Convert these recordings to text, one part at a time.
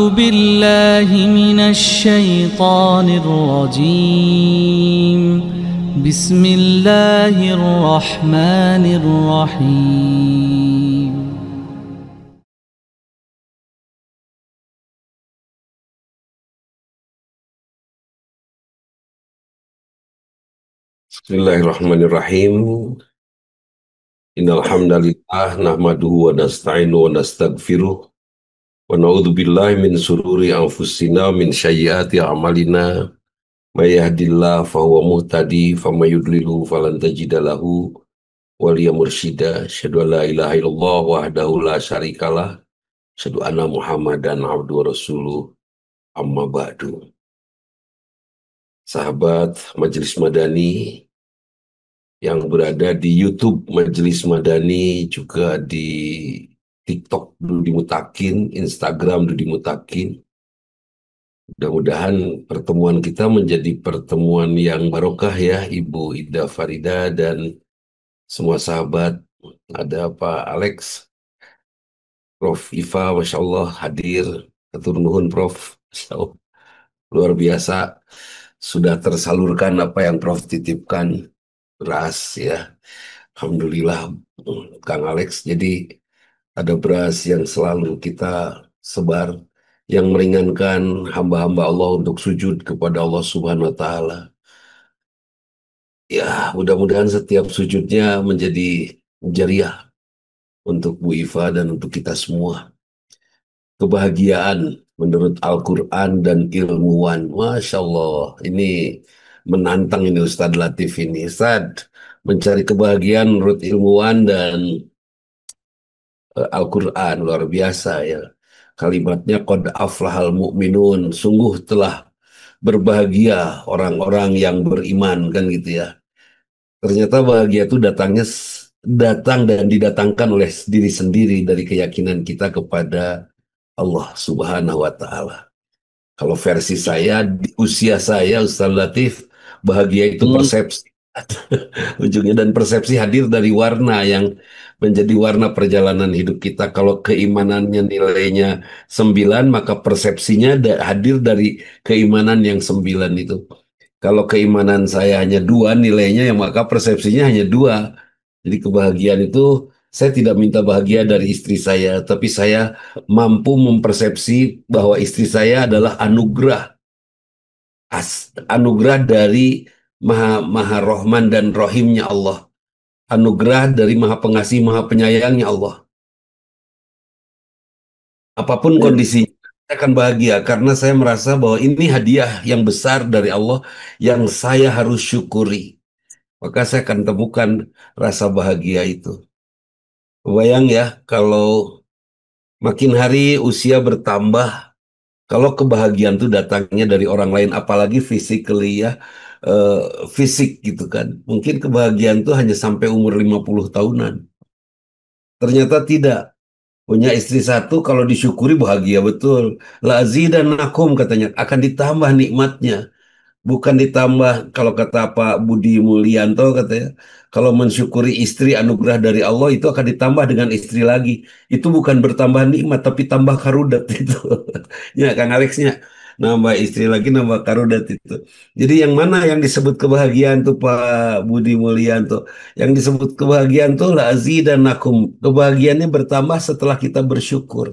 أعوذ بالله من الشيطان الرجيم. بسم الله الرحمن الرحيم. Bismillahirrahmanirrahim. Innal hamdalillah nahmaduhu wa nasta'inu wa nastaghfiruh wa na'udzu billahi min shururi anfusina min sayyiati a'malina may yahdihillahu fahuwa muhtadi wa may yudlilhu falan tajida lahu waliya mursyida. Asyhadu an la ilaha illallah wahdahu la syarikalah, asyhadu anna Muhammadan abduhu wa rasuluh, amma ba'du. Sahabat Majelis Madani yang berada di YouTube Majelis Madani, juga di TikTok Dudi Mutakin, Instagram Dudi Mutakin. Mudah-mudahan pertemuan kita menjadi pertemuan yang barokah ya, Ibu Ida Farida dan semua sahabat. Ada Pak Alex, Prof Iva, Masya Allah hadir. Hatur nuhun Prof, Masya Allah. Luar biasa, sudah tersalurkan apa yang Prof titipkan, beras ya. Alhamdulillah Kang Alex, jadi ada beras yang selalu kita sebar yang meringankan hamba-hamba Allah untuk sujud kepada Allah Subhanahu wa Ta'ala. Ya, mudah-mudahan setiap sujudnya menjadi jariah untuk Bu Iva dan untuk kita semua. Kebahagiaan menurut Al-Quran dan ilmuwan. Masya Allah, ini menantang ini Ustadz Latif ini. Ustadz, mencari kebahagiaan menurut ilmuwan dan Al-Quran, luar biasa ya. Kalimatnya qad aflahal mu'minun, sungguh telah berbahagia orang-orang yang beriman, kan gitu ya. Ternyata bahagia itu datang dan didatangkan oleh diri sendiri dari keyakinan kita kepada Allah Subhanahu wa Ta'ala. Kalau versi saya, di usia saya, Ustaz Latif, bahagia itu persepsi. Ujungnya, dan persepsi hadir dari warna yang menjadi warna perjalanan hidup kita. Kalau keimanannya nilainya 9, maka persepsinya hadir dari keimanan yang 9 itu. Kalau keimanan saya hanya 2 nilainya, ya maka persepsinya hanya 2. Jadi kebahagiaan itu, saya tidak minta bahagia dari istri saya, tapi saya mampu mempersepsi bahwa istri saya adalah anugerah. Anugerah dari Maha Rohman dan Rohimnya Allah. Anugerah dari Maha Pengasih, Maha Penyayangnya Allah. Apapun kondisinya, saya akan bahagia karena saya merasa bahwa ini hadiah yang besar dari Allah yang saya harus syukuri. Maka saya akan temukan rasa bahagia itu. Bayang ya, kalau makin hari usia bertambah, kalau kebahagiaan itu datangnya dari orang lain, apalagi physically ya, fisik gitu kan. Mungkin kebahagiaan itu hanya sampai umur 50 tahunan. Ternyata tidak. Punya istri satu kalau disyukuri bahagia betul. Lazidannakum katanya, akan ditambah nikmatnya. Bukan ditambah, kalau kata Pak Budi Mulyanto katanya, kalau mensyukuri istri anugerah dari Allah itu akan ditambah dengan istri lagi. Itu bukan bertambah nikmat, tapi tambah karudat itu. Ya, Kang Alexnya. Nambah istri lagi, nambah karudat itu. Jadi yang mana yang disebut kebahagiaan tuh Pak Budi Mulyanto? Yang disebut kebahagiaan tuh lazidannakum. Kebahagiaannya bertambah setelah kita bersyukur.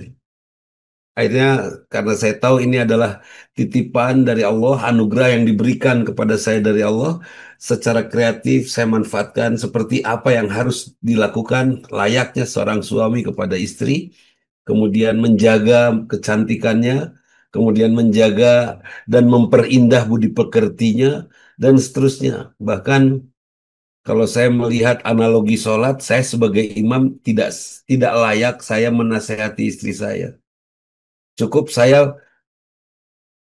Akhirnya karena saya tahu ini adalah titipan dari Allah, anugerah yang diberikan kepada saya dari Allah, secara kreatif saya manfaatkan seperti apa yang harus dilakukan layaknya seorang suami kepada istri, kemudian menjaga kecantikannya, kemudian menjaga dan memperindah budi pekertinya, dan seterusnya. Bahkan kalau saya melihat analogi sholat, saya sebagai imam tidak layak saya menasehati istri saya. Cukup saya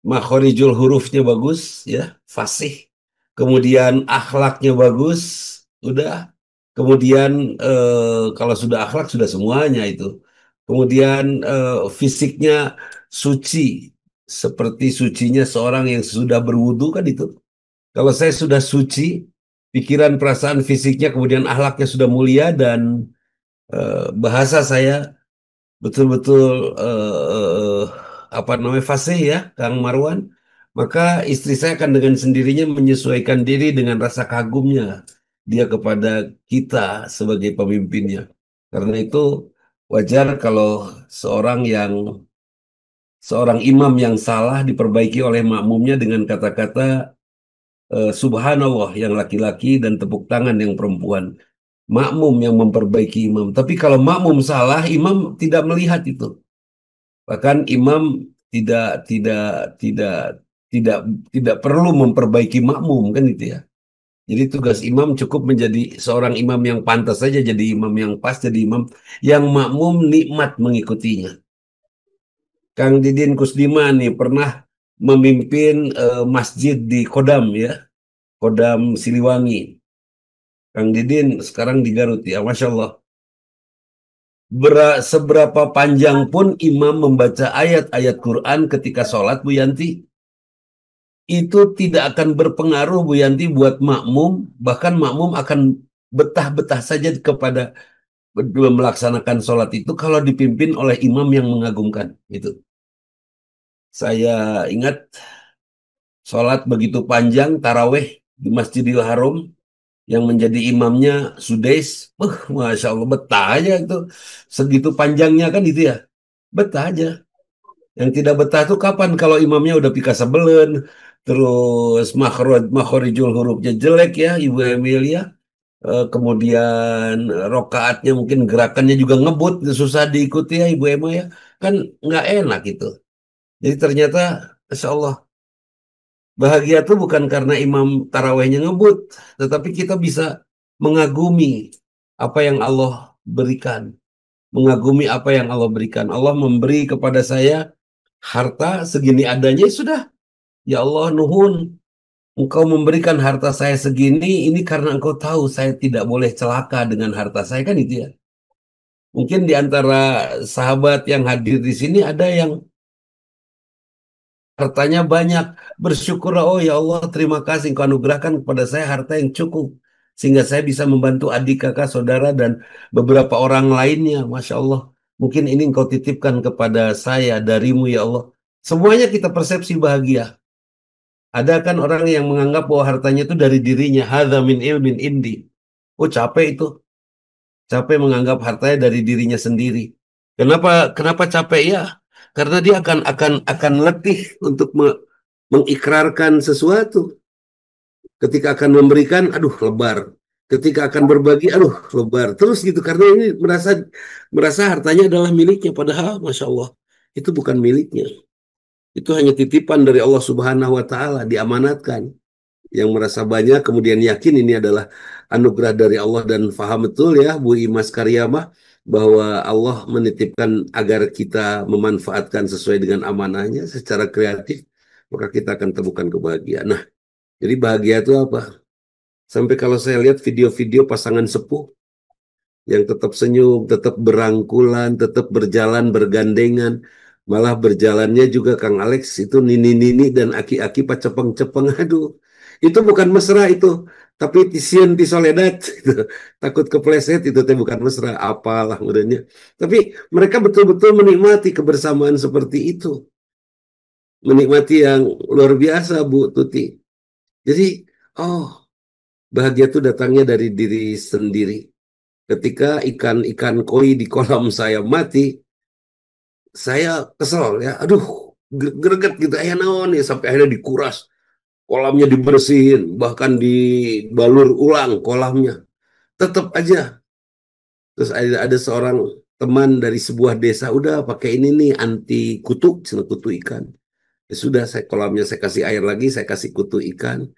makhorijul hurufnya bagus, ya, fasih. Kemudian akhlaknya bagus, udah. Kemudian kalau sudah akhlak sudah semuanya itu. Kemudian fisiknya suci, seperti sucinya seorang yang sudah berwudu kan itu. Kalau saya sudah suci, pikiran, perasaan, fisiknya, kemudian akhlaknya sudah mulia dan bahasa saya betul-betul apa namanya fase ya, Kang Marwan, maka istri saya akan dengan sendirinya menyesuaikan diri dengan rasa kagumnya dia kepada kita sebagai pemimpinnya. Karena itu wajar kalau seorang yang seorang imam yang salah diperbaiki oleh makmumnya dengan kata-kata Subhanallah yang laki-laki dan tepuk tangan yang perempuan. Makmum yang memperbaiki imam. Tapi kalau makmum salah, imam tidak melihat itu. Bahkan imam tidak tidak tidak tidak tidak perlu memperbaiki makmum kan itu ya. Jadi tugas imam cukup menjadi seorang imam yang pantas saja jadi imam yang pas jadi imam yang makmum nikmat mengikutinya. Kang Didin Kusdima nih pernah memimpin masjid di Kodam ya, Kodam Siliwangi. Kang Didin sekarang di Garut ya, Masya Allah. Seberapa panjang pun imam membaca ayat-ayat Quran ketika sholat, Bu Yanti, itu tidak akan berpengaruh, Bu Yanti, buat makmum. Bahkan makmum akan betah-betah saja kepada melaksanakan sholat itu kalau dipimpin oleh imam yang mengagumkan. Itu. Saya ingat sholat begitu panjang, taraweh di Masjidil Haram, yang menjadi imamnya Sudais. Masya Allah, betah aja itu. Segitu panjangnya kan itu ya. Betah aja. Yang tidak betah itu kapan kalau imamnya udah pika sebelen, terus makhorijul hurufnya jelek ya, Ibu Emilia. Kemudian rokaatnya mungkin gerakannya juga ngebut, susah diikuti ya Ibu Ema ya. Kan nggak enak itu. Jadi ternyata, Insya Allah, bahagia itu bukan karena imam tarawehnya ngebut, tetapi kita bisa mengagumi apa yang Allah berikan. Mengagumi apa yang Allah berikan. Allah memberi kepada saya harta segini adanya ya sudah. Ya Allah, nuhun. Engkau memberikan harta saya segini, ini karena engkau tahu saya tidak boleh celaka dengan harta saya kan itu ya. Mungkin di antara sahabat yang hadir di sini ada yang hartanya banyak. Bersyukurlah, oh ya Allah, terima kasih engkau anugerahkan kepada saya harta yang cukup. Sehingga saya bisa membantu adik kakak, saudara, dan beberapa orang lainnya. Masya Allah. Mungkin ini engkau titipkan kepada saya darimu ya Allah. Semuanya kita persepsi bahagia. Ada kan orang yang menganggap bahwa hartanya itu dari dirinya. Hadza min ilmin indi. Oh capek itu. Capek menganggap hartanya dari dirinya sendiri. Kenapa kenapa capek ya? Karena dia akan letih untuk mengikrarkan sesuatu. Ketika akan memberikan, aduh lebar. Ketika akan berbagi, aduh lebar. Terus gitu karena ini merasa merasa hartanya adalah miliknya. Padahal, masya Allah, itu bukan miliknya. Itu hanya titipan dari Allah Subhanahu Wa Taala, diamanatkan. Yang merasa banyak kemudian yakin ini adalah anugerah dari Allah dan faham betul ya Bu Imas Karyamah bahwa Allah menitipkan agar kita memanfaatkan sesuai dengan amanahnya secara kreatif maka kita akan temukan kebahagiaan. Nah, jadi bahagia itu apa? Sampai kalau saya lihat video-video pasangan sepuh yang tetap senyum, tetap berangkulan, tetap berjalan bergandengan, malah berjalannya juga Kang Alex itu nini-nini dan aki-aki pacepeng-cepeng, aduh, itu bukan mesra itu, tapi tisien di soledad, gitu. Takut kepleset itu teh bukan mesra, apalah mudahnya. Tapi mereka betul-betul menikmati kebersamaan seperti itu, menikmati yang luar biasa Bu Tuti. Jadi, oh, bahagia itu datangnya dari diri sendiri. Ketika ikan-ikan koi di kolam saya mati, saya kesel ya. Aduh, greget gitu. Ayah naon ya sampai akhirnya dikuras. Kolamnya dibersihin, bahkan dibalur ulang kolamnya. Tetap aja. Terus ada seorang teman dari sebuah desa, udah pakai ini nih anti kutu, kutu ikan. Ya sudah, saya kolamnya saya kasih air lagi, saya kasih kutu ikan.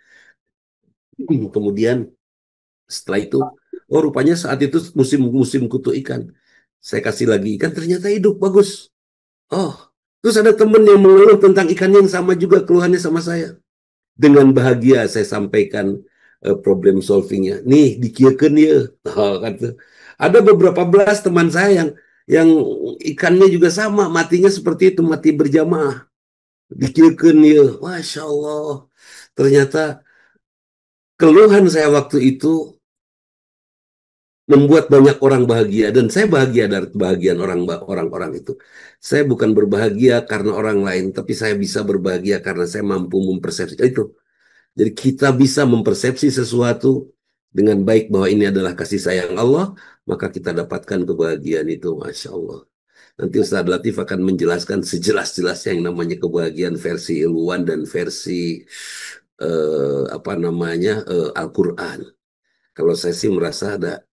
Kemudian setelah itu, oh rupanya saat itu musim kutu ikan. Saya kasih lagi ikan, ternyata hidup bagus. Oh, terus ada temen yang mengeluh tentang ikan yang sama juga keluhannya sama saya. Dengan bahagia saya sampaikan problem solvingnya. Nih, dikieukeun ya. Oh, kata. Ada beberapa belas teman saya yang ikannya juga sama, matinya seperti itu, mati berjamaah. Dikieukeun ya. Masya Allah. Ternyata keluhan saya waktu itu membuat banyak orang bahagia, dan saya bahagia dari kebahagiaan orang-orang itu. Saya bukan berbahagia karena orang lain, tapi saya bisa berbahagia karena saya mampu mempersepsi itu. Jadi kita bisa mempersepsi sesuatu dengan baik bahwa ini adalah kasih sayang Allah, maka kita dapatkan kebahagiaan itu, Masya Allah. Nanti Ustaz Latif akan menjelaskan sejelas-jelasnya yang namanya kebahagiaan versi ilmuwan dan versi apa namanya Al-Quran. Kalau saya sih merasa ada,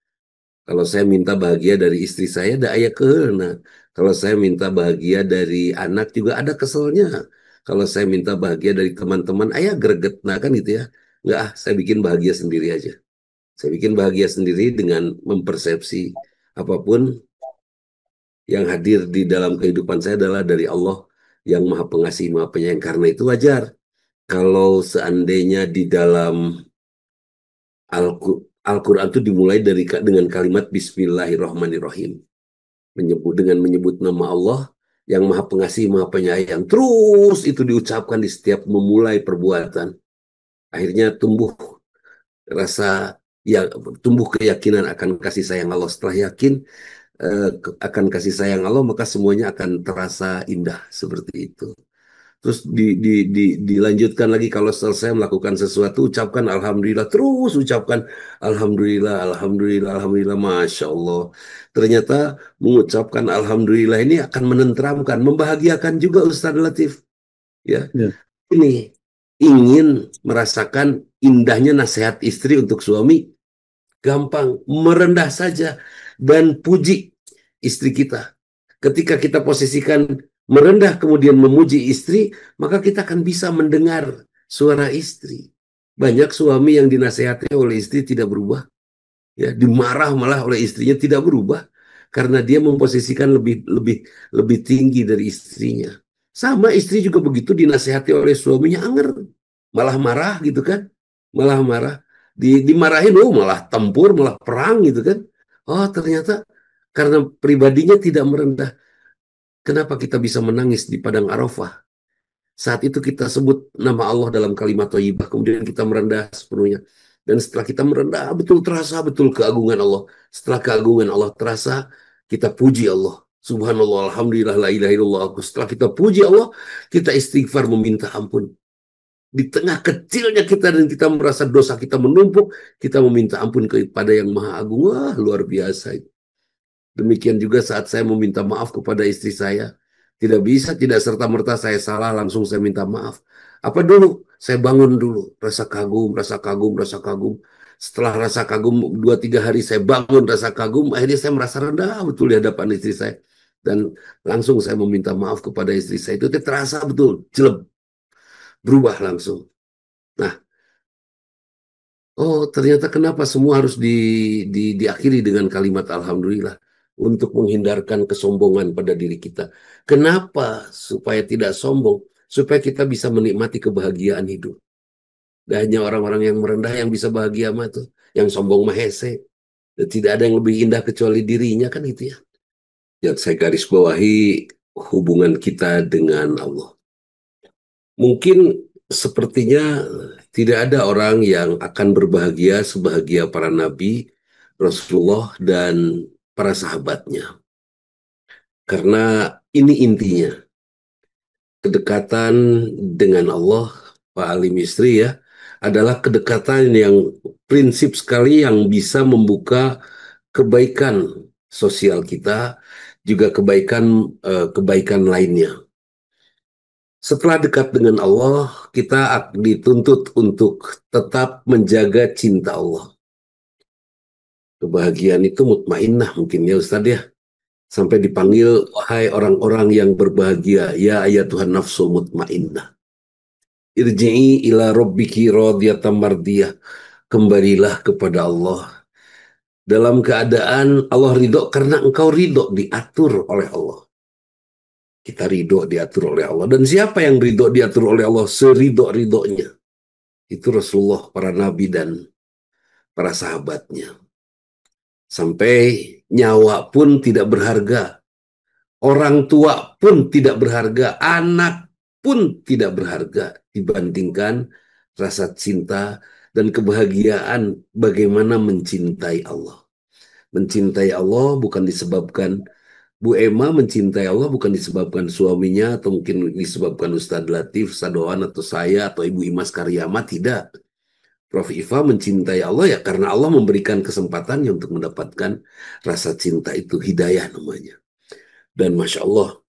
kalau saya minta bahagia dari istri saya, ada ayah keheuna. Kalau saya minta bahagia dari anak juga ada keselnya. Kalau saya minta bahagia dari teman-teman, ayah greget. Nah kan gitu ya. Enggak, saya bikin bahagia sendiri aja. Saya bikin bahagia sendiri dengan mempersepsi apapun yang hadir di dalam kehidupan saya adalah dari Allah yang Maha Pengasih, Maha Penyayang. Karena itu wajar. Kalau seandainya di dalam Al-Quran itu dimulai dengan kalimat Bismillahirrahmanirrahim. Menyebut nama Allah yang Maha Pengasih, Maha Penyayang. Terus itu diucapkan di setiap memulai perbuatan. Akhirnya rasa ya tumbuh keyakinan akan kasih sayang Allah. Setelah yakin akan kasih sayang Allah, maka semuanya akan terasa indah seperti itu. Terus dilanjutkan lagi kalau selesai melakukan sesuatu, ucapkan Alhamdulillah. Terus ucapkan Alhamdulillah, Alhamdulillah, Alhamdulillah, Masya Allah. Ternyata mengucapkan Alhamdulillah ini akan menenteramkan, membahagiakan juga Ustaz Latif. Ya, Ya. ini ingin merasakan indahnya nasihat istri untuk suami, gampang, merendah saja dan puji istri kita. Ketika kita posisikan merendah kemudian memuji istri, maka kita akan bisa mendengar suara istri. Banyak suami yang dinasehati oleh istri tidak berubah, ya, dimarah malah oleh istrinya tidak berubah karena dia memposisikan lebih lebih lebih tinggi dari istrinya. Sama istri juga begitu, dinasehati oleh suaminya anger, malah marah gitu kan, malah marah, dimarahin, oh malah tempur, malah perang gitu kan. Oh ternyata karena pribadinya tidak merendah. Kenapa kita bisa menangis di padang Arafah? Saat itu kita sebut nama Allah dalam kalimat thayyibah, kemudian kita merendah sepenuhnya. Dan setelah kita merendah, betul terasa betul keagungan Allah. Setelah keagungan Allah terasa, kita puji Allah. Subhanallah, alhamdulillah, la ilaha illallah. Setelah kita puji Allah, kita istighfar meminta ampun. Di tengah kecilnya kita dan kita merasa dosa kita menumpuk, kita meminta ampun kepada yang Maha Agung. Wah, luar biasa itu. Demikian juga saat saya meminta maaf kepada istri saya. Tidak bisa, tidak serta-merta saya salah, langsung saya minta maaf. Apa dulu? Saya bangun dulu. Rasa kagum, rasa kagum, rasa kagum. Setelah rasa kagum, 2-3 hari saya bangun rasa kagum. Akhirnya saya merasa rendah betul di hadapan istri saya. Dan langsung saya meminta maaf kepada istri saya. Itu terasa betul, jelek. Berubah langsung. Nah, oh, ternyata kenapa semua harus diakhiri dengan kalimat Alhamdulillah untuk menghindarkan kesombongan pada diri kita. Kenapa? Supaya tidak sombong, supaya kita bisa menikmati kebahagiaan hidup. Dan hanya orang-orang yang merendah yang bisa bahagia mah tuh, yang sombong mah hese. Dan tidak ada yang lebih indah kecuali dirinya kan itu ya. Yang saya garis bawahi hubungan kita dengan Allah. Mungkin sepertinya tidak ada orang yang akan berbahagia sebahagia para nabi, Rasulullah, dan para sahabatnya. Karena ini intinya, kedekatan dengan Allah, Pak Ali Misri ya, adalah kedekatan yang prinsip sekali yang bisa membuka kebaikan sosial kita, juga kebaikan lainnya. Setelah dekat dengan Allah, kita dituntut untuk tetap menjaga cinta Allah. Kebahagiaan itu mutmainnah mungkin ya Ustaz ya. Sampai dipanggil, wahai orang-orang yang berbahagia, ya ayat Tuhan nafsu mutmainnah. Irji'i ila rabbiki radiyatan mardiyah. Kembalilah kepada Allah. Dalam keadaan Allah ridho karena engkau ridho, diatur oleh Allah. Kita ridho diatur oleh Allah. Dan siapa yang ridho diatur oleh Allah seridho-ridhonya? Itu Rasulullah, para nabi, dan para sahabatnya. Sampai nyawa pun tidak berharga. Orang tua pun tidak berharga. Anak pun tidak berharga dibandingkan rasa cinta dan kebahagiaan bagaimana mencintai Allah. Mencintai Allah bukan disebabkan Bu Emma mencintai Allah bukan disebabkan suaminya atau mungkin disebabkan Ustadz Latif, Sadoan atau saya atau Ibu Imas Karyama, tidak. Prof. Iva mencintai Allah ya karena Allah memberikan kesempatannya untuk mendapatkan rasa cinta itu, hidayah namanya. Dan Masya Allah,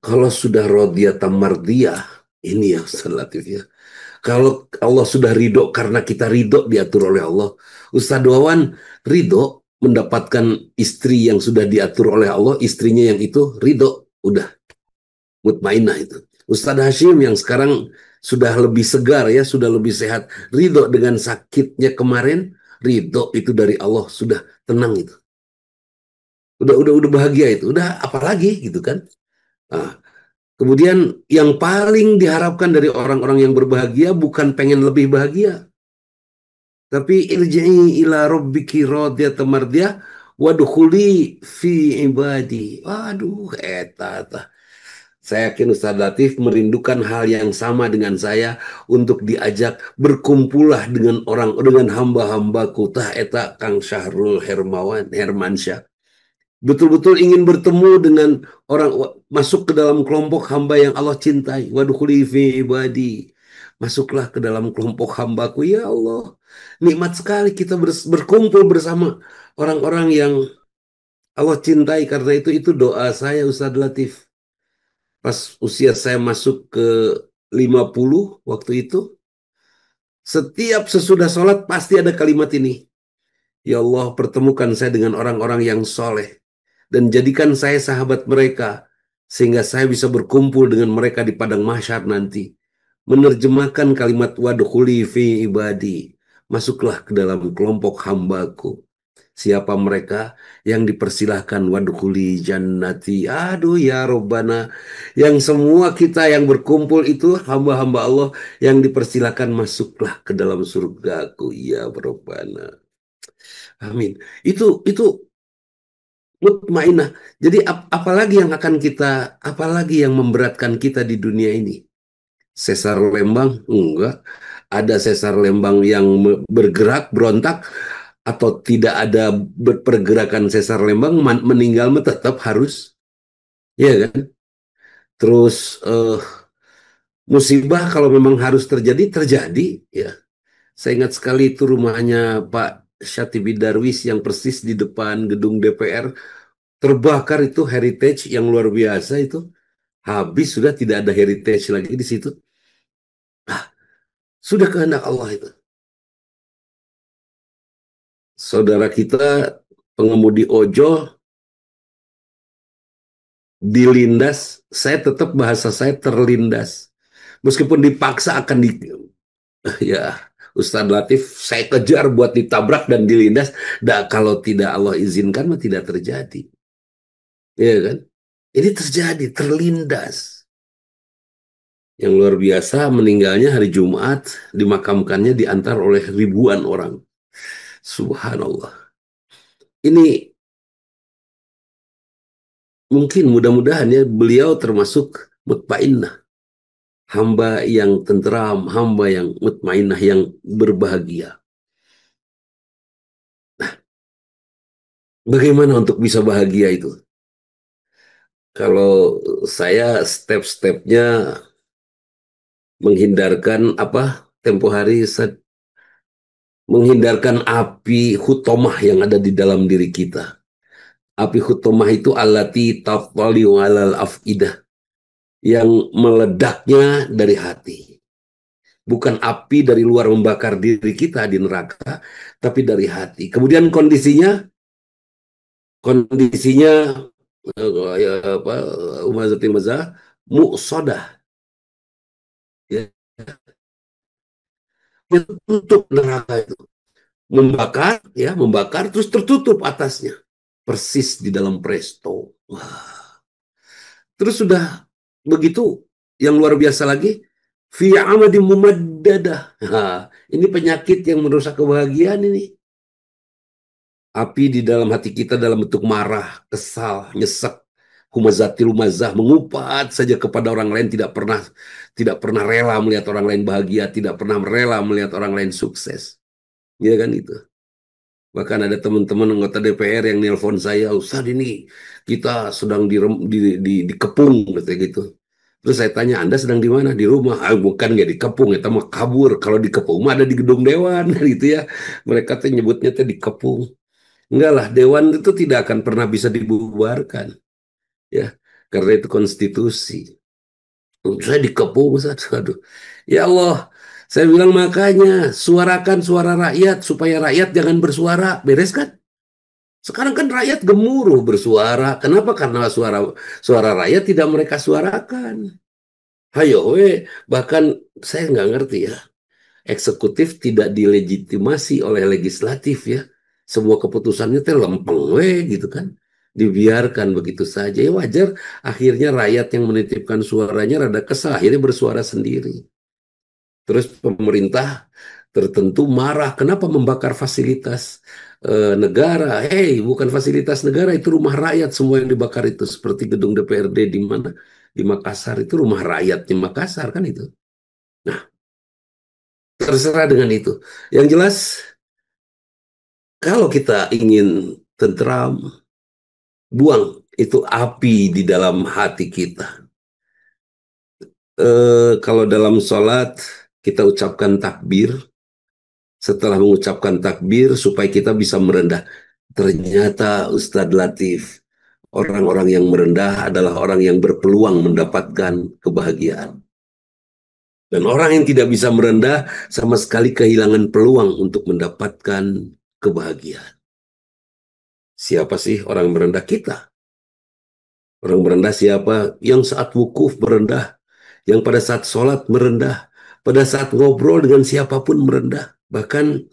kalau sudah rodiyah mardiyah, ini ya Ustaz Latif ya. Kalau Allah sudah ridho karena kita ridho diatur oleh Allah. Ustaz Wawan ridho mendapatkan istri yang sudah diatur oleh Allah, istrinya yang itu ridho, udah mutmainah itu. Ustaz Hashim yang sekarang sudah lebih segar ya, sudah lebih sehat, ridho dengan sakitnya kemarin, ridho itu dari Allah, sudah tenang itu. Udah bahagia itu, udah apalagi gitu kan. Nah, kemudian yang paling diharapkan dari orang-orang yang berbahagia bukan pengen lebih bahagia, tapi irji'i ila rabbiki radiyatan mardiyah wadkhuli fi ibadi. Waduh, eta. Saya yakin Ustaz Latif merindukan hal yang sama dengan saya untuk diajak berkumpullah dengan orang dengan hamba-hambaku tah eta Kang Syahrul Hermansyah. Betul-betul ingin bertemu dengan orang, masuk ke dalam kelompok hamba yang Allah cintai. Wadkhuli fi ibadi. Masuklah ke dalam kelompok hambaku ya Allah. Nikmat sekali kita berkumpul bersama orang-orang yang Allah cintai. Karena itu doa saya Ustaz Latif. Pas usia saya masuk ke 50 waktu itu, setiap sesudah sholat pasti ada kalimat ini. Ya Allah, pertemukan saya dengan orang-orang yang soleh dan jadikan saya sahabat mereka sehingga saya bisa berkumpul dengan mereka di padang mahsyar nanti. Menerjemahkan kalimat wadkhuli fi ibadi. Masuklah ke dalam kelompok hambaku. Siapa mereka yang dipersilahkan wadkhuli jannati. Aduh ya Robbana. Yang semua kita yang berkumpul itu hamba-hamba Allah yang dipersilahkan masuklah ke dalam surgaku. Ya Robbana. Amin. Itu mutmainah. Jadi apalagi yang akan kita, apalagi yang memberatkan kita di dunia ini? Sesar Lembang? Enggak. Ada sesar Lembang yang bergerak, berontak, atau tidak ada pergerakan sesar Lembang, meninggal tetap harus, ya kan? Terus musibah kalau memang harus terjadi, terjadi, ya. Saya ingat sekali itu rumahnya Pak Syatibi Darwis yang persis di depan gedung DPR, terbakar, itu heritage yang luar biasa itu. Habis sudah tidak ada heritage lagi di situ. Ah, sudah kehendak Allah itu. Saudara kita pengemudi ojol dilindas, saya tetap bahasa saya terlindas. Meskipun dipaksa akan ya Ustadz Latif saya kejar buat ditabrak dan dilindas. Kalau tidak Allah izinkan mah tidak terjadi. Ya kan? Ini terjadi, terlindas. Yang luar biasa meninggalnya hari Jumat, dimakamkannya diantar oleh ribuan orang. Subhanallah. Ini mungkin mudah-mudahan ya beliau termasuk mutmainnah. Hamba yang tenteram, hamba yang mutmainnah, yang berbahagia. Bagaimana untuk bisa bahagia itu? Kalau saya step-stepnya menghindarkan apa? Tempo hari menghindarkan api hutomah yang ada di dalam diri kita. Api hutomah itu allati tafaliu alal afidah, yang meledaknya dari hati. Bukan api dari luar membakar diri kita di neraka, tapi dari hati. Kemudian kondisinya ya, apa, umazatil mazah muqsadah, ya, tutup neraka itu, membakar terus tertutup atasnya, persis di dalam presto. Wah. Terus sudah begitu, yang luar biasa lagi, fi amadi mumaddadah. Nah, ini penyakit yang merusak kebahagiaan ini. Api di dalam hati kita dalam bentuk marah, kesal, nyesek, humazatil humazah, mengupat saja kepada orang lain, tidak pernah rela melihat orang lain bahagia, tidak pernah rela melihat orang lain sukses. Ya kan itu. Bahkan ada teman-teman anggota DPR yang nelpon saya, Ustadz ini kita sedang dikepung, katanya gitu. Terus saya tanya, Anda sedang di mana? Di rumah. Ah, bukan, nggak dikepung, itu mah kabur. Kalau dikepung mah ada di gedung dewan, gitu ya. Mereka tuh nyebutnya tuh dikepung. Enggak lah, dewan itu tidak akan pernah bisa dibubarkan, ya, karena itu konstitusi. Saya dikepung, Ustaz. Aduh. Ya Allah, saya bilang makanya suarakan suara rakyat supaya rakyat jangan bersuara, beres kan? Sekarang kan rakyat gemuruh bersuara. Kenapa? Karena suara suara rakyat tidak mereka suarakan. Hayo, bahkan saya nggak ngerti ya. Eksekutif tidak dilegitimasi oleh legislatif ya. Semua keputusannya teh lempeng gitu kan. Dibiarkan begitu saja. Ya wajar akhirnya rakyat yang menitipkan suaranya rada kesal, akhirnya bersuara sendiri. Terus pemerintah tertentu marah, kenapa membakar fasilitas negara? Hei, bukan fasilitas negara, itu rumah rakyat semua yang dibakar itu. Seperti gedung DPRD di mana? Di Makassar itu rumah rakyat di Makassar kan itu. Nah, terserah dengan itu. Yang jelas, kalau kita ingin tentram, buang itu api di dalam hati kita. Kalau dalam sholat, kita ucapkan takbir. Setelah mengucapkan takbir, supaya kita bisa merendah. Ternyata Ustadz Latif, orang-orang yang merendah adalah orang yang berpeluang mendapatkan kebahagiaan. Dan orang yang tidak bisa merendah sama sekali kehilangan peluang untuk mendapatkan kebahagiaan. Siapa sih orang merendah kita? Orang merendah siapa? Yang saat wukuf merendah, yang pada saat sholat merendah, pada saat ngobrol dengan siapapun merendah. Bahkan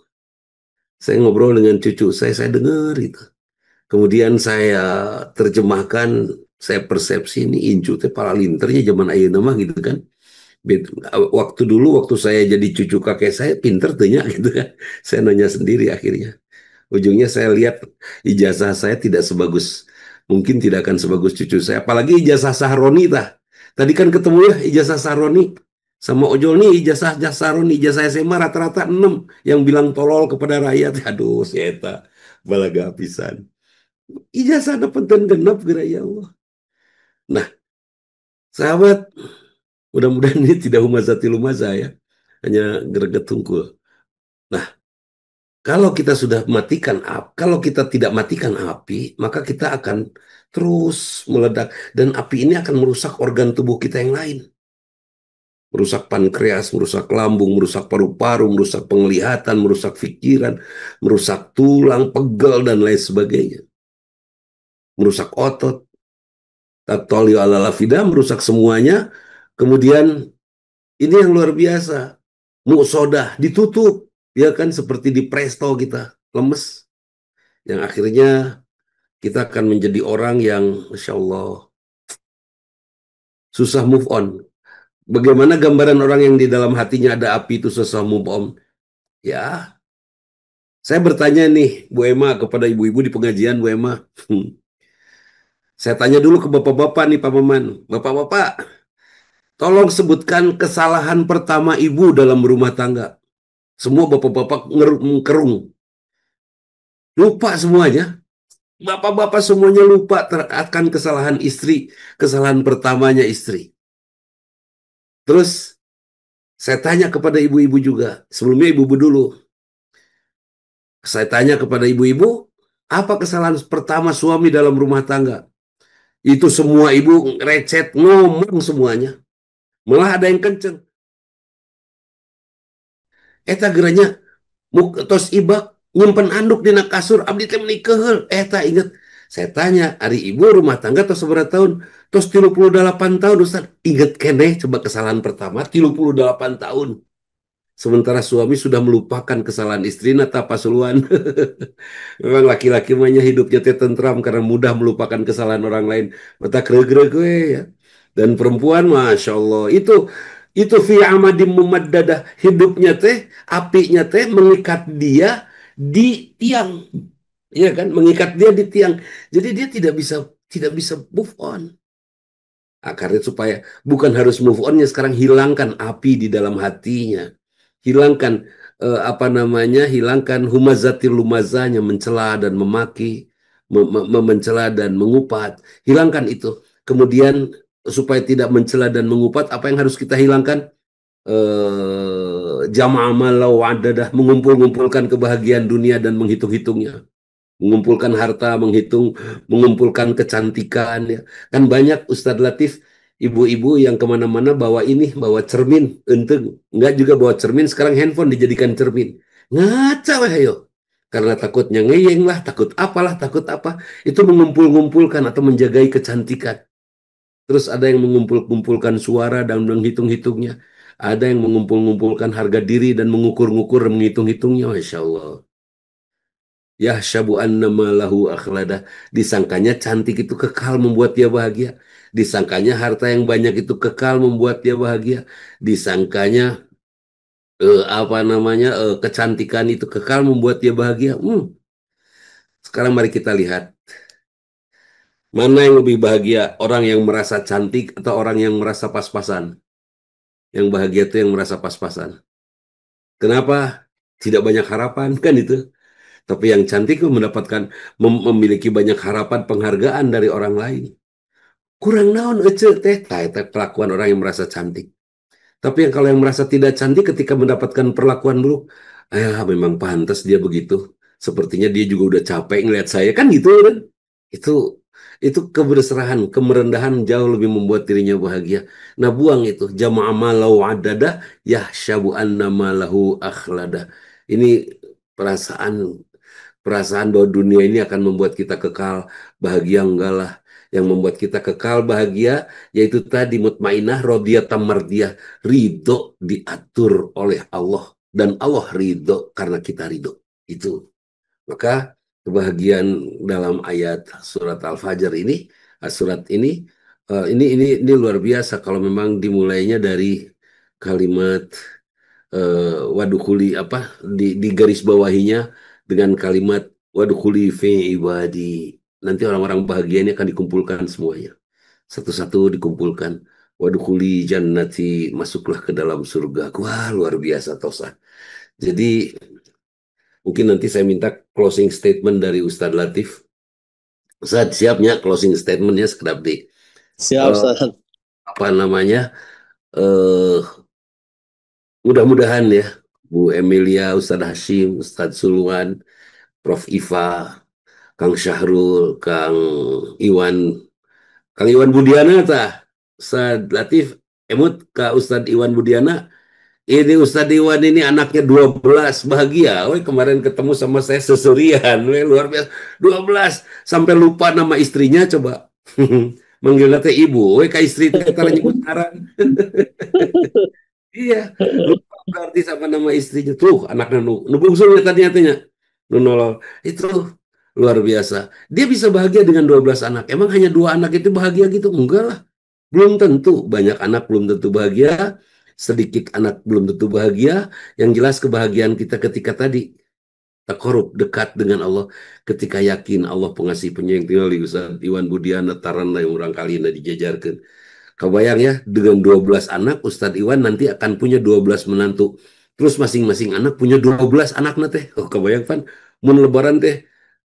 saya ngobrol dengan cucu saya dengar itu. Kemudian saya terjemahkan, saya persepsi ini incu teh para linternya zaman ayeuna mah gitu kan. Waktu dulu waktu saya jadi cucu kakek saya pinter tanya gitu kan. Saya nanya sendiri akhirnya. Ujungnya saya lihat ijazah saya tidak sebagus, mungkin tidak akan sebagus cucu saya. Apalagi ijazah Sahroni tah. Tadi kan ketemu ya ijazah Sahroni. Sama ojol nih ijazah Sahroni, ijazah SMA rata-rata 6. Yang bilang tolol kepada rakyat. Aduh, saya balaga pisan. Ijazah ada penten genap geura ya Allah. Nah, sahabat, mudah-mudahan ini tidak humazati lumaza ya. Hanya greget tungkul. Nah, kalau kita sudah matikan api, kalau kita tidak matikan api, maka kita akan terus meledak. Dan api ini akan merusak organ tubuh kita yang lain. Merusak pankreas, merusak lambung, merusak paru-paru, merusak penglihatan, merusak pikiran, merusak tulang, pegal, dan lain sebagainya. Merusak otot. Tatoli ala lafida, merusak semuanya. Kemudian ini yang luar biasa. Musodah ditutup. Ya kan seperti di presto kita. Lemes. Yang akhirnya kita akan menjadi orang yang Masya Allah susah move on. Bagaimana gambaran orang yang di dalam hatinya ada api itu susah move on? Ya, saya bertanya nih Bu Emma kepada ibu-ibu di pengajian Bu Emma. Saya tanya dulu ke bapak-bapak nih Pak Maman. Bapak-bapak, tolong sebutkan kesalahan pertama ibu dalam rumah tangga. Semua bapak-bapak kerung. Lupa semuanya. Bapak-bapak semuanya lupa akan kesalahan istri. Kesalahan pertamanya istri. Terus saya tanya kepada ibu-ibu juga. Sebelumnya ibu-ibu dulu. Saya tanya kepada ibu-ibu, apa kesalahan pertama suami dalam rumah tangga? Itu semua ibu recet ngomong semuanya. Malah ada yang kenceng. Eta geranya tos ibak nyimpen anduk dina kasur abdi teh meuni keheul. Eta inget. Saya tanya, ari ibu rumah tangga tos seberapa tahun? Tos 38 tahun Ustaz. Inget keneh coba kesalahan pertama 38 tahun. Sementara suami sudah melupakan kesalahan istri nata pasuluan. Memang laki-laki mahnya hidupnya teh tentram karena mudah melupakan kesalahan orang lain. Mata kreg-kreg ya. Dan perempuan Masya Allah itu fi amadim mumaddadah, hidupnya teh apinya teh mengikat dia di tiang. Ya kan, mengikat dia di tiang. Jadi dia tidak bisa move on. Karena supaya bukan harus move onnya sekarang hilangkan api di dalam hatinya. Hilangkan apa namanya, hilangkan humazatil lumazahnya, mencela dan memaki, mencela dan mengupat, hilangkan itu. Kemudian supaya tidak mencela dan mengupat, apa yang harus kita hilangkan? Jama'a malau adadah, mengumpulkan kebahagiaan dunia dan menghitung-hitungnya, mengumpulkan harta, mengumpulkan kecantikan, ya. Kan banyak Ustadz Latif, ibu-ibu yang kemana-mana bawa ini, bawa cermin, enteng, nggak juga bawa cermin, sekarang handphone dijadikan cermin. Ngaca weh ayo. Karena takutnya ngeyeng lah, takut apalah, takut apa. Itu mengumpulkan atau menjagai kecantikan. Terus ada yang mengumpulkan suara dan menghitung-hitungnya. Ada yang mengumpulkan harga diri dan mengukur-ngukur, menghitung-hitungnya. Masya Allah. Yahsyabu annama lahu akhlada. Disangkanya cantik itu kekal membuat dia bahagia. Disangkanya harta yang banyak itu kekal membuat dia bahagia. Disangkanya apa namanya, kecantikan itu kekal membuat dia bahagia. Sekarang mari kita lihat mana yang lebih bahagia, orang yang merasa cantik atau orang yang merasa pas-pasan. Yang bahagia itu yang merasa pas-pasan. Kenapa? Tidak banyak harapan kan itu. Tapi yang cantik itu mendapatkan, memiliki banyak harapan penghargaan dari orang lain. Kurang naon ece teh, tah eta kelakuan orang yang merasa cantik. Tapi yang kalau yang merasa tidak cantik ketika mendapatkan perlakuan buruk, memang pantas dia begitu. Sepertinya dia juga udah capek ngeliat saya kan gitu kan. Itu itu keberserahan, kemerendahan jauh lebih membuat dirinya bahagia. Nah, buang itu. Jama'a malau adada yahsyabu anna malahu akhlada. Ini perasaan perasaan bahwa dunia ini akan membuat kita kekal bahagia, enggak lah. Yang membuat kita kekal bahagia yaitu tadi mutmainah rodiyah mardiyah, ridho diatur oleh Allah dan Allah ridho karena kita ridho. Itu. Maka kebahagiaan dalam ayat surat Al-Fajr ini, surat ini luar biasa kalau memang dimulainya dari kalimat wadukhuli, apa, di garis bawahinya dengan kalimat wadukhuli fi ibadi. Nanti orang-orang bahagia ini akan dikumpulkan semuanya. Satu-satu dikumpulkan. Wadukhuli jannati, masuklah ke dalam surga. Wah, luar biasa Tosa. Jadi mungkin nanti saya minta closing statement dari Ustadz Latif. Ustadz siapnya closing statementnya sekedap di Siap, eh, Ustaz. apa namanya, eh mudah-mudahan ya Bu Emilia, Ustadz Hashim, Ustadz Sulwan, Prof Iva, Kang Syahrul, Iwan, Kang Iwan Budiana tah, Ustadz Latif, emut Kak Ustadz Iwan Budiana. Ini Ustadz Iwan ini anaknya 12 bahagia. Woi, kemarin ketemu sama saya seserian. Woi, luar biasa. 12 sampai lupa nama istrinya coba. Manggilnya teh ibu. Woi, ka istri teh tara nyebut ngaran. Iya, lupa berarti sama nama istrinya. Tuh, anaknya nu bungsu tadinya tanya. Nu nolol. Itu luar biasa. Dia bisa bahagia dengan 12 anak. Emang hanya 2 anak itu bahagia gitu? Enggak lah. Belum tentu. Banyak anak belum tentu bahagia. Sedikit anak belum tentu bahagia. Yang jelas kebahagiaan kita ketika tadi korup dekat dengan Allah, ketika yakin Allah pengasih penyayang, tinggal di Ustaz Iwan Budiana tarana yang orang kali dijajarkan. Kebayang ya, dengan 12 anak Ustadz Iwan nanti akan punya 12 menantu. Terus masing-masing anak punya 12 anak teh. Oh, kebayang kan? Mun lebaran teh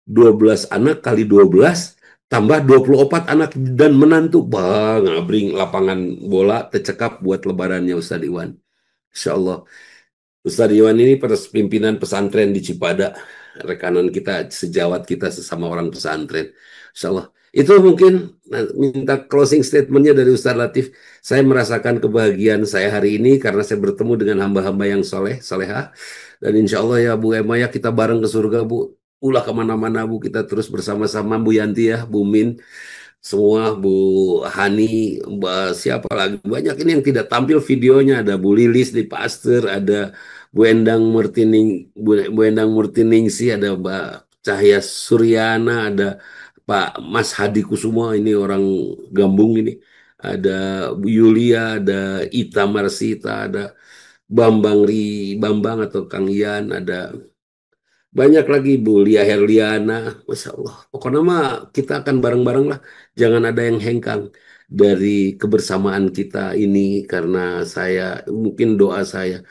12 anak kali 12 tambah 24 anak dan menantu. Bang, ngabring lapangan bola tercekap buat lebarannya Ustadz Iwan. Insya Allah. Ustadz Iwan ini pimpinan pesantren di Cipada. Rekanan kita, sejawat kita sesama orang pesantren. Insya Allah. Itu mungkin minta closing statementnya dari Ustadz Latif. Saya merasakan kebahagiaan saya hari ini karena saya bertemu dengan hamba-hamba yang soleh, soleha. Dan insya Allah ya Bu Emaya, kita bareng ke surga Bu. Ulah kemana-mana Bu, kita terus bersama-sama Bu Yanti ya, Bu Min, semua Bu Hani, siapa lagi banyak ini yang tidak tampil videonya, ada Bu Lilis di Pasteur, ada Bu Endang Murtiningsi, ada Mbak Cahya Suryana, ada Pak Mas Hadi Kusumo, ini orang Gambung ini, ada Bu Yulia, ada Ita Marsita, ada Bambang atau Kang Ian, ada banyak lagi Bu Lia Herliana, Masya Allah. Pokoknya mah kita akan bareng-bareng lah. Jangan ada yang hengkang dari kebersamaan kita ini karena saya, mungkin doa saya,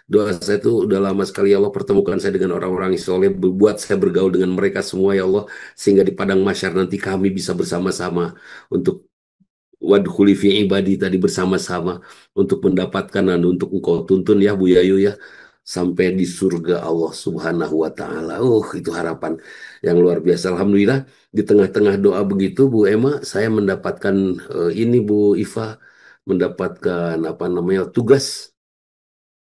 Doa saya itu udah lama sekali ya Allah, pertemukan saya dengan orang-orang yang soleh, buat saya bergaul dengan mereka semua ya Allah, sehingga di padang mahsyar nanti kami bisa bersama-sama untuk wadkhuli fi ibadi tadi, bersama-sama untuk mendapatkan dan untuk engkau tuntun ya Bu Yayu ya, sampai di surga Allah Subhanahu wa taala. Itu harapan yang luar biasa. Alhamdulillah di tengah-tengah doa begitu Bu Emma, saya mendapatkan ini Bu Iva, mendapatkan apa namanya, tugas.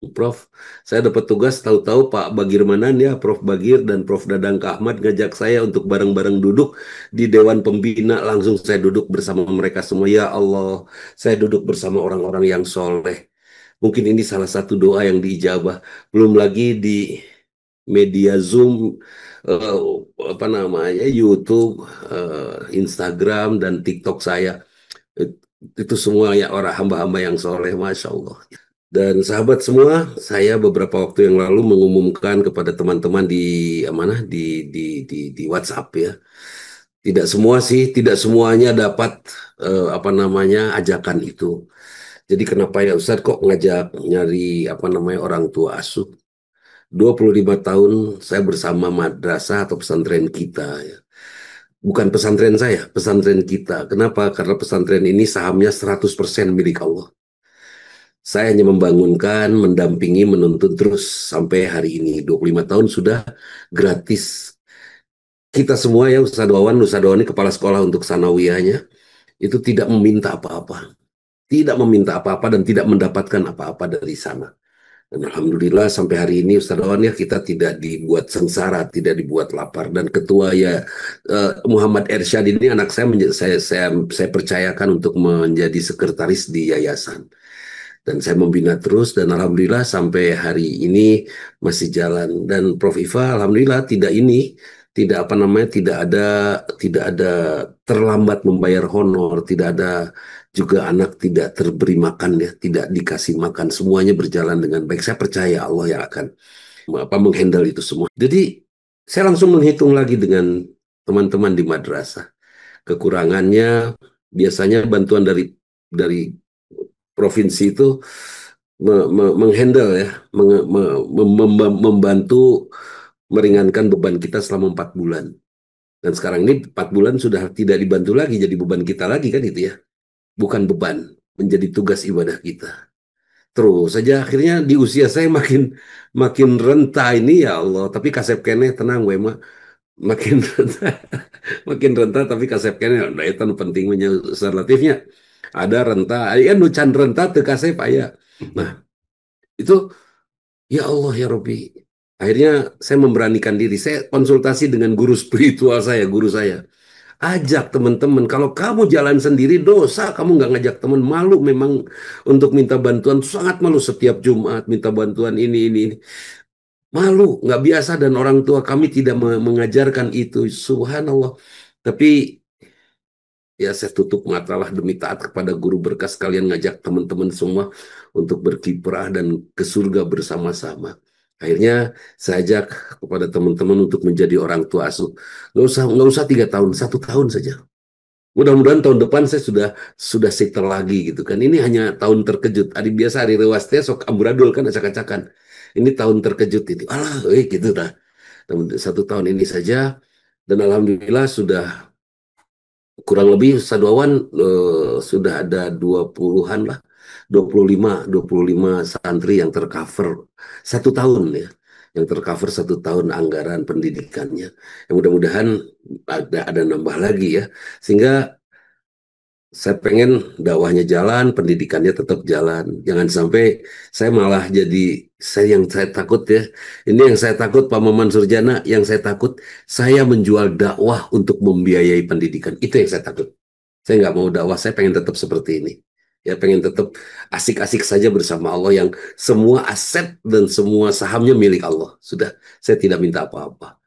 Prof, saya dapat tugas, tahu-tahu Pak Bagir Manan ya, Prof Bagir dan Prof Dadang Ahmad ngajak saya untuk bareng-bareng duduk di Dewan Pembina. Langsung saya duduk bersama mereka semua. Ya Allah, saya duduk bersama orang-orang yang soleh. Mungkin ini salah satu doa yang diijabah. Belum lagi di media Zoom, eh, apa namanya, YouTube, Instagram dan TikTok saya. Itu semua ya orang hamba-hamba yang soleh, Masya Allah. Dan sahabat semua, saya beberapa waktu yang lalu mengumumkan kepada teman-teman di mana di WhatsApp ya. Tidak semua sih, tidak semuanya dapat apa namanya, ajakan itu. Jadi kenapa ya Ustadz kok ngajak nyari apa namanya orang tua asuh? 25 tahun saya bersama madrasah atau pesantren kita ya. Bukan pesantren saya, pesantren kita. Kenapa? Karena pesantren ini sahamnya 100% milik Allah. Saya hanya membangunkan, mendampingi, menuntun terus sampai hari ini. 25 tahun sudah gratis. Kita semua ya, Ustadz Wawan ini kepala sekolah untuk sanawiyahnya, itu tidak meminta apa-apa. Tidak meminta apa-apa dan tidak mendapatkan apa-apa dari sana. Dan Alhamdulillah sampai hari ini Ustadz Wawan ya, kita tidak dibuat sengsara, tidak dibuat lapar. Dan ketua ya Muhammad Ersyad ini anak saya, saya percayakan untuk menjadi sekretaris di yayasan. Dan saya membina terus dan alhamdulillah sampai hari ini masih jalan. Dan Prof Iva alhamdulillah tidak apa namanya, tidak ada terlambat membayar honor, tidak ada juga anak tidak terberi makan ya, tidak dikasih makan, semuanya berjalan dengan baik. Saya percaya Allah yang akan apa menghandle itu semua. Jadi saya langsung menghitung lagi dengan teman-teman di madrasah. Kekurangannya biasanya bantuan dari provinsi itu menghandle ya, membantu meringankan beban kita selama 4 bulan. Dan sekarang ini 4 bulan sudah tidak dibantu lagi, jadi beban kita lagi kan itu ya. Bukan beban, menjadi tugas ibadah kita. Terus saja akhirnya di usia saya makin makin renta ini ya Allah. Tapi kasep kene tenang we mah, makin renta, makin renta tapi kasep kene nah itu penting relatifnya. Ada renta, ya nucan renta teu kasep aya. Nah, itu ya Allah ya Robbi. Akhirnya saya memberanikan diri. Saya konsultasi dengan guru spiritual saya, guru saya. Ajak teman-teman. Kalau kamu jalan sendiri dosa, kamu nggak ngajak teman, malu memang untuk minta bantuan. Sangat malu setiap Jumat minta bantuan ini. Malu, nggak biasa dan orang tua kami tidak mengajarkan itu. Subhanallah. Tapi ya saya tutup mata lah demi taat kepada guru berkas, kalian ngajak teman-teman semua untuk berkiprah dan ke surga bersama-sama. Akhirnya saya ajak kepada teman-teman untuk menjadi orang tua asuh. Nggak usah 3 tahun, 1 tahun saja. Mudah-mudahan tahun depan saya sudah setel lagi gitu kan. Ini hanya tahun terkejut. Hari biasa hari rewasnya sok amburadul kan acak-acakan. Ini tahun terkejut ini. Alah, gitu dah. 1 tahun ini saja dan alhamdulillah sudah kurang lebih Saduawan sudah ada 20-an lah, 25 santri yang tercover 1 tahun ya, yang tercover 1 tahun anggaran pendidikannya. Yang mudah-mudahan ada nambah lagi ya, sehingga saya pengen dakwahnya jalan, pendidikannya tetap jalan. Jangan sampai saya malah jadi yang saya takut ya. Ini yang saya takut Pak Maman Surjana, yang saya takut saya menjual dakwah untuk membiayai pendidikan. Itu yang saya takut. Saya nggak mau dakwah, saya pengen tetap seperti ini. Ya pengen tetap asik-asik saja bersama Allah yang semua aset dan semua sahamnya milik Allah. Sudah, saya tidak minta apa-apa.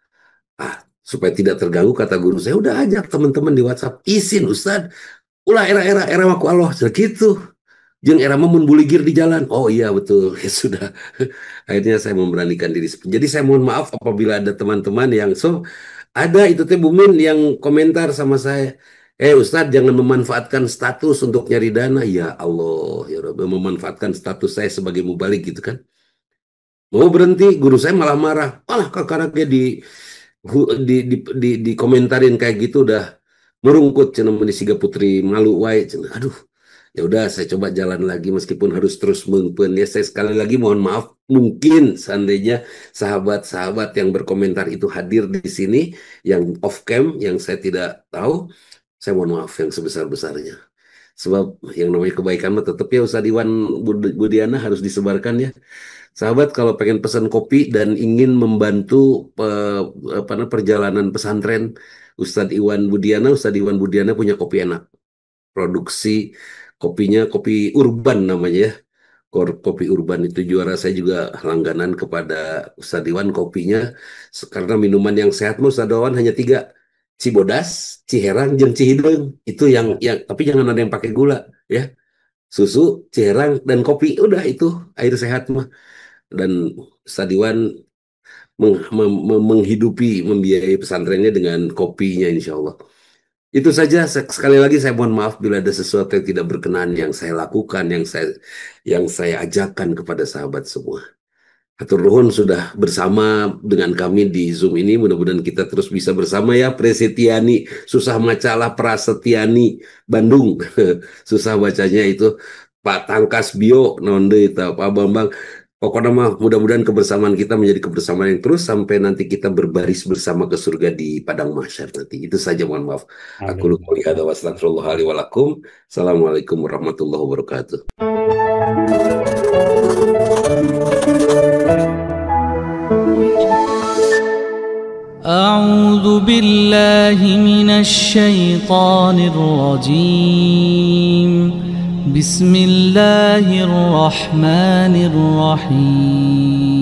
Supaya tidak terganggu kata guru saya, udah ajak teman-teman di WhatsApp, izin Ustadz, ulah era waku Allah segitu. Jeung era mun buligir di jalan. Oh iya betul. Ya sudah. Akhirnya saya memberanikan diri. Jadi saya mohon maaf apabila ada teman-teman yang ada itu teh Bumin yang komentar sama saya. Ustadz jangan memanfaatkan status untuk nyari dana. Ya Allah, ya Rabbi, memanfaatkan status saya sebagai mubalik gitu kan. Mau berhenti, guru saya malah marah. Malah kakak-kakaknya di komentarin kayak gitu udah merungkut cenah di Siga Putri malu wae cenah. Aduh, ya udah saya coba jalan lagi meskipun harus terus mengpen ya. Saya sekali lagi mohon maaf, mungkin seandainya sahabat-sahabat yang berkomentar itu hadir di sini yang off cam yang saya tidak tahu, saya mohon maaf yang sebesar-besarnya. Sebab yang namanya kebaikan mah tetap ya Ustadz Iwan Budiana harus disebarkan ya. Sahabat kalau pengen pesan kopi dan ingin membantu perjalanan pesantren Ustadz Iwan Budiana punya kopi enak. Produksi kopinya kopi urban namanya ya. Kopi urban itu juara saya juga langganan kepada Ustadz Iwan kopinya karena minuman yang sehat mah Ustadz Iwan hanya tiga. Cibodas, Ciherang, jeung Cihideung. Itu yang tapi jangan ada yang pakai gula ya. Susu, Ciherang dan kopi udah itu air sehat mah. Dan Sadiwan menghidupi, membiayai pesantrennya dengan kopinya insya Allah. Itu saja. Sekali lagi saya mohon maaf bila ada sesuatu yang tidak berkenan yang saya lakukan, yang saya ajarkan kepada sahabat semua. Hatur nuhun sudah bersama dengan kami di Zoom ini. Mudah-mudahan kita terus bisa bersama ya. Presetiani, susah macalah Prasetyani Bandung. Susah bacanya itu. Pak Tangkas Bio, nonde itu Pak Bambang. Pokoknya mah mudah-mudahan kebersamaan kita menjadi kebersamaan yang terus sampai nanti kita berbaris bersama ke surga di padang mahsyar nanti. Itu saja, mohon maaf. Aku Amin. lupa lihat wa astagfirullahaladzim wa lakum. Assalamualaikum warahmatullahi wabarakatuh. أعوذ بالله من الشيطان الرجيم بسم الله الرحمن الرحيم